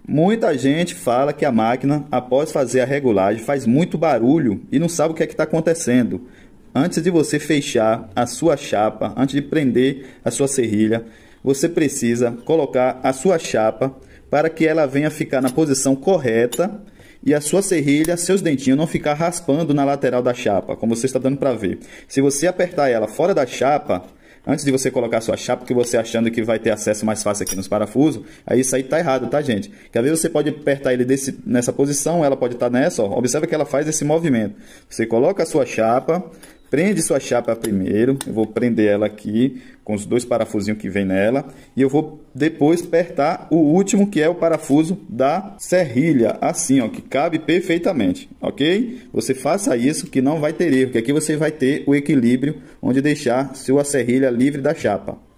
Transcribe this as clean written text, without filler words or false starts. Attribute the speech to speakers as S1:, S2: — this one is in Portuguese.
S1: Muita gente fala que a máquina, após fazer a regulagem, faz muito barulho e não sabe o que é que está acontecendo. Antes de você fechar a sua chapa, antes de prender a sua serrilha, você precisa colocar a sua chapa para que ela venha ficar na posição correta e a sua serrilha, seus dentinhos não ficar raspando na lateral da chapa, como você está dando para ver. Se você apertar ela fora da chapa, antes de você colocar a sua chapa, que você achando que vai ter acesso mais fácil aqui nos parafusos, aí isso aí tá errado, tá, gente? Que às vezes você pode apertar ele nessa posição, ela pode estar nessa, ó. Observa que ela faz esse movimento. Você coloca a sua chapa, prende sua chapa primeiro, eu vou prender ela aqui com os dois parafusinhos que vem nela, e eu vou depois apertar o último, que é o parafuso da serrilha, assim, ó, que cabe perfeitamente, ok? Você faça isso que não vai ter erro, que aqui você vai ter o equilíbrio onde deixar sua serrilha livre da chapa.